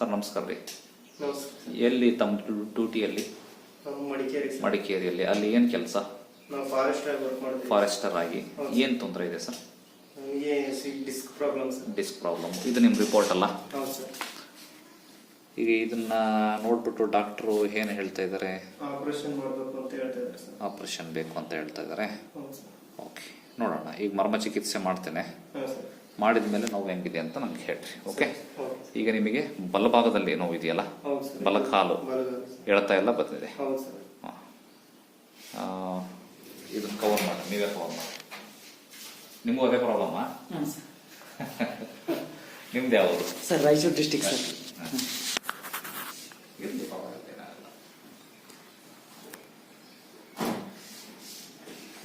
Sir ನಮಸ್ಕಾರ ರೀ. ನಮಸ್ಕಾರ. ಎಲ್ಲಿ ತಮ್ಮ ಡ್ಯೂಟಿಯಲ್ಲಿ? ಮಡಿಕೇರಿಯಲ್ಲಿ. ಅಲ್ಲಿ ಏನು ಕೆಲಸ? ನಾವು ಫಾರೆಸ್ಟರ್ ಆಗಿ ವರ್ಕ್ ಮಾಡ್ತೀವಿ. ಫಾರೆಸ್ಟರ್ ಆಗಿ ಏನು ತೊಂದರೆ ಇದೆ ಸರ್? ನಮಗೆ disc problem sir. Disc problem. ಇದು ನಿಮ್ಮ ರಿಪೋರ್ಟ್ ಅಲ್ಲ? ಹೌದು ಸರ್. ಈಗ ಇದನ್ನ ನೋಡ್ಬಿಟ್ಟು ಡಾಕ್ಟ್ರು ಏನು ಹೇಳ್ತಾ ಇದ್ದಾರೆ? ಆಪರೇಷನ್ ಮಾಡಬೇಕು ಅಂತ ಹೇಳ್ತಾ ಇದ್ದಾರೆ ಸರ್. ಆಪರೇಷನ್ ಬೇಕು ಅಂತ ಹೇಳ್ತಾ ಇದ್ದಾರೆ. ಹೌದು ಸರ್. ಓಕೆ, ನೋಡೋಣ. ಈಗ ಮರ್ಮ ಚಿಕಿತ್ಸೆ ಮಾಡ್ತೇನೆ. ಹಾಂ ಸರ್. ಮಾಡಿದ ಮೇಲೆ ನೋವು ಹೆಂಗಿದೆ ಅಂತ ನಮ್ಗೆ ಹೇಳ್ರಿ. ಓಕೆ. ಓಕೆ. ಈಗ ನಿಮಗೆ ಬಲಭಾಗದಲ್ಲಿ ನೋವು ಇದೆಯಲ್ಲ? ಹೌದು ಸರ್. ಬಲಕಾಲು ಎಳ್ತಾ ಎಲ್ಲ ಬಂದಿದೆ. ಹೌದು ಸರ್. ಇದನ್ನ ಕವರ್ ಮಾಡಿ, ನೀವೇ ಕವರ್ ಮಾಡಿ. ನಿಮಗೂ ಅದೇ ಪ್ರಾಬ್ಲಮ್ಮಾ? ಹಾಂ ಸರ್. ನಿಮ್ದು ಯಾವುದು ಸರ್? Raichur district sir. ಇರಲಿ, ಪರವಾಗಿಲ್ಲ, ಏನಾಗಲ್ಲ.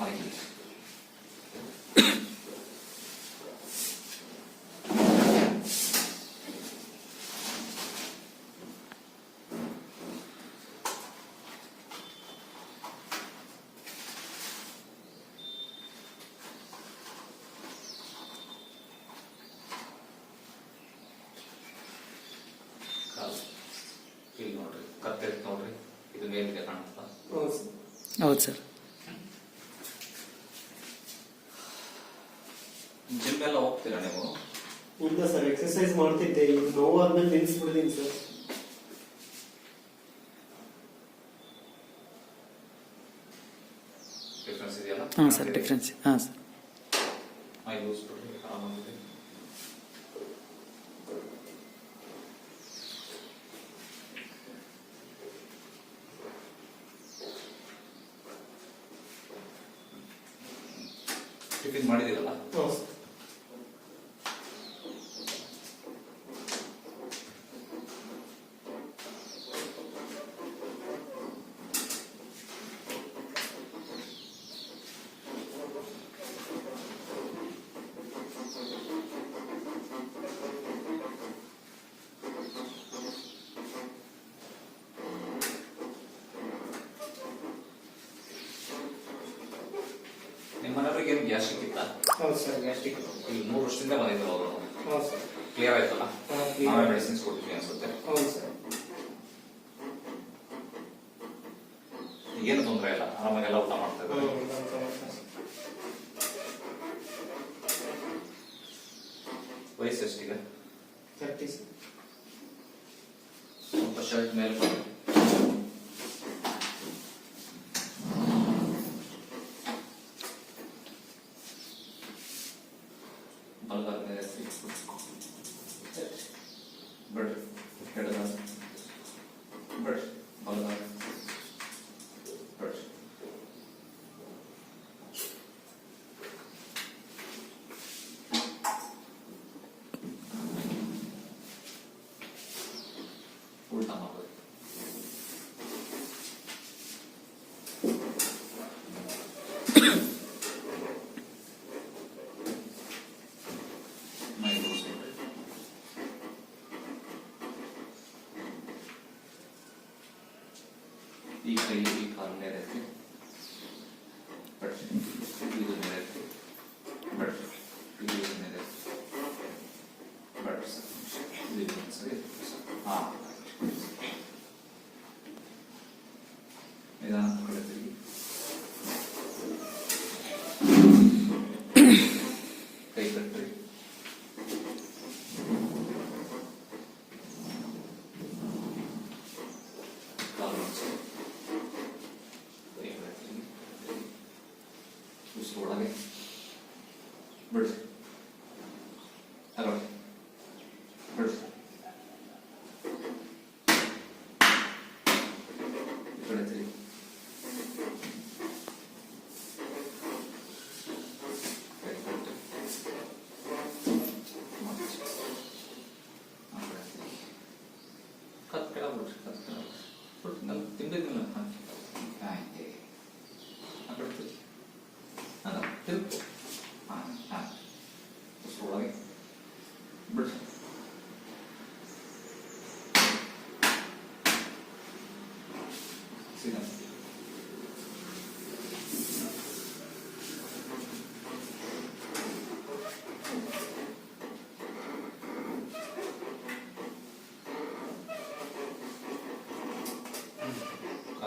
ಮಲಗಿ. ಇಲ್ಲಿ ನೋಡ್ರಿ, ಕತ್ತೆ ನೋಡ್ರಿ, ಇದು ಮೇಲಿಗೆ ಕಾಣುತ್ತಾ? ಹೌದು ಸರ್. ಜಿಮ್ ಎಲ್ಲ ಹೋಗ್ತೀರಾ ನೀವು? ಇಲ್ಲ ಸರ್, ಎಕ್ಸರ್ಸೈಸ್ ಮಾಡ್ತಿದ್ದೆ. ಈಗ ನೋವಾದ್ಮೇಲೆ ನಿಲ್ಸ್ಬಿಡ್ತೀನಿ ಸರ್. ಡಿಫ್ರೆನ್ಸ್ ಇದೆಯಲ್ಲ? ಹಾಂ ಸರ್, ಡಿಫ್ರೆನ್ಸ್. ಹಾಂ ಸರ್. ಯೂಸ್ ಬಿಡ್ರಿ, ಆರಾಮಾಗಿದೆ. ಟಿಫಿನ್ ಮಾಡಿದಿರಲ್ಲ? ಹೌದು ಸರ್. ನಿಮ್ಮ ಮನೆಯವ್ರಿಗೆ ಏನು ಗ್ಯಾಸ್ಟ್ರಿಕ್ ಇತ್ತ? ಹೌದು ಸರ್, ಗ್ಯಾಸ್ಟ್ರಿಕ್. ಈಗ 3 ವರ್ಷದಿಂದ ಬಂದಿದ್ರು ಅವರು. ಹೌದು ಸರ್. ಕ್ಲಿಯರ್ ಆಯ್ತಲ್ಲ? ಹಾಂ, clear. ನಾವೇ ಮೆಡಿಸಿನ್ಸ್ ಕೊಡ್ತೀವಿ ಅನ್ಸುತ್ತೆ. ಹೌದು ಸರ್. ಏನು ತೊಂದರೆ ಇಲ್ಲ, ಆರಾಮಾಗೆಲ್ಲ ಊಟ ಮಾಡ್ತಾ ಇದ್ದಾರೆ. ವಯಸ್ಸು ಎಷ್ಟಿದೆ? 30 ಸರ್. ಸ್ವಲ್ಪ ಶರ್ಟ್ ಮೇಲೆ ಬನ್ನಿ. ಬಲಗಾಲ ಮೇಲೆ ಬಿಡ್ರಿ, ಎಡಗಾಲ ಬಿಡ್ರಿ, ಬಲಗಾಲ ಬಿಡ್ರಿ. ಉಲ್ಟಾ ಮಾಡೋದು. ಮೈ ತೋರಿಸ್ಬಿಡ್ರಿ. ಈ ಕೈ, ಈ ಕಾಲು ಮೇಲೆ ಎತ್ತಿ ಬಿಡ್ರಿ. ಇದು ಮೇಲೆ ಎತ್ತಿ ಬಿಡ್ರಿ. ಇದು ಮೇಲೆ ಎತ್ತಿ ಬಿಡ್ರಿ ಸರ್. ಇದು ಸರಿ. ಹಾಂ, ನಿಧಾನ ಕಡೆ ತಿರುಗಿ. ಕೈ ಕಟ್ರಿ. ಕಾಲು ಮುಚ್ಚಿ. ಕೈ ಕಡೆ ತಿರುಗಿ. ಉಸಿರು ಒಳಗೆ ಬಿಡ್ರಿ. ತಗೊಳ್ಳಿ, ಬಿಡ್ರಿ. ಈ ಕಡೆ ತಿರುಗಿ. ಕೈ ಕಟ್ಟಿ. ಮಚ್ಚಿ. ಆ ಕಡೆ ತಿರುಗಿ. ಕತ್ ಕೆಳಗೆ ಬಿಡ್ರಿ, ಕತ್ ಕೆಳಗೆ ಬಿಡ್ರಿ. ನಾನು ತಿಂದಿದ್ದಿಲ್ಲ ಹಾಕಿ. ಆಯ್ತು. ಆ ಕಡೆ ತಿರುಗಿ. ಅಲ್ಲ, ತಿರುಗು. ಹಾಂ ಹಾಂ. ಉಸಿರು ಒಳಗೆ ಬಿಡ್ರಿ. ಸೀದಾ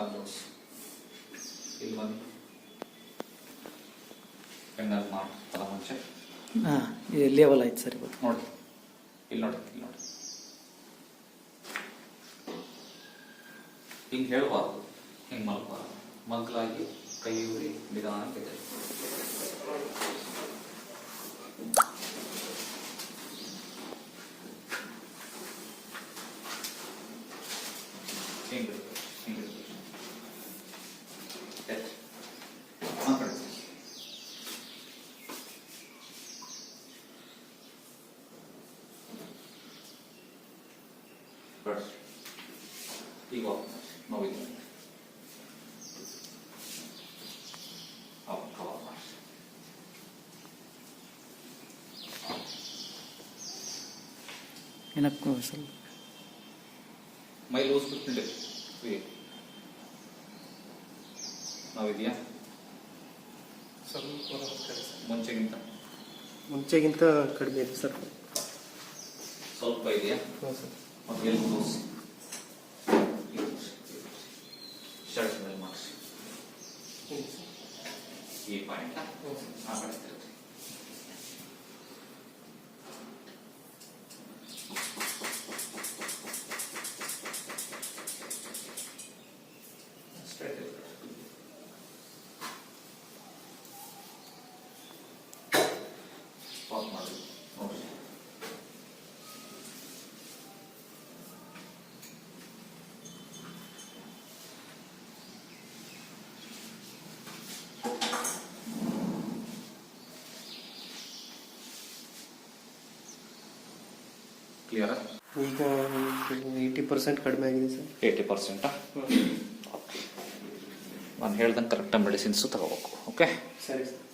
ಕಾಲು ಜೋಡಿಸಿ. ಇಲ್ಲಿ ಬನ್ನಿ. ಪೆಂಡಲ್ ಮಾಡಿ ತಲ ಮುಂಚೆ ಹಾಂ ಇದು ಲೇವಲ್ ಆಯ್ತು ಸರ್ ಇವತ್ತು. ನೋಡಿ, ಇಲ್ಲಿ ನೋಡಿ, ಇಲ್ಲಿ ನೋಡಿ. ಹಿಂಗೆ ಹೇಳಬಾರ್ದು, ಹಿಂಗೆ ಮಲ್ಬಾರ್ದು. ಮಗ್ಲಾಗಿ ಕೈ ಉರಿ ನಿಧಾನಕ್ಕೆ ಇದೆ. ಹಿಂಗೆ ಹಿಂಗೆ ಆ ಕಡೆ ಕಳಿಸಿ. ಈಗ ನೋವಿದೆ ಕವರ್ ಮಾಡಿ. ಏನಕ್ಕೂ ಸ್ವಲ್ಪ ಮೈ ಲೂಸ್ ಬಿಟ್ಬಿಟ್ಟು ನೋವಿದೆಯಾ ಮುಂಚೆಗಿಂತ? ಮುಂಚೆಗಿಂತ ಕಡಿಮೆ ಇದೆ ಸರ್. ಸ್ವಲ್ಪ ಇದೆಯಾ? ಹಾಂ ಸರ್. ಮತ್ತು ಎಲ್ಲಿ ಲೂಸ್ ಶರ್ಟ್ ಮೇಲೆ ಮಾಡಿಸಿ. ಈ ಪಾಯಿಂಟ್ ಆ ಕಡೆ ತಿರುಗಿ. ಸ್ಟ್ರೈಟ್ ಪಾಸ್ ಮಾಡಿ ನೋಡಿ. ಕ್ಲಿಯರಾ? ಈಗ 80% ಕಡಿಮೆ ಆಗಿದೆ ಸರ್. 80%? ಓಕೆ, ನಾನು ಹೇಳ್ದಂಗೆ ಕರೆಕ್ಟಾಗಿ ಮೆಡಿಸಿನ್ಸು ತಗೋಬೇಕು. ಓಕೆ, ಸರಿ ಸರ್.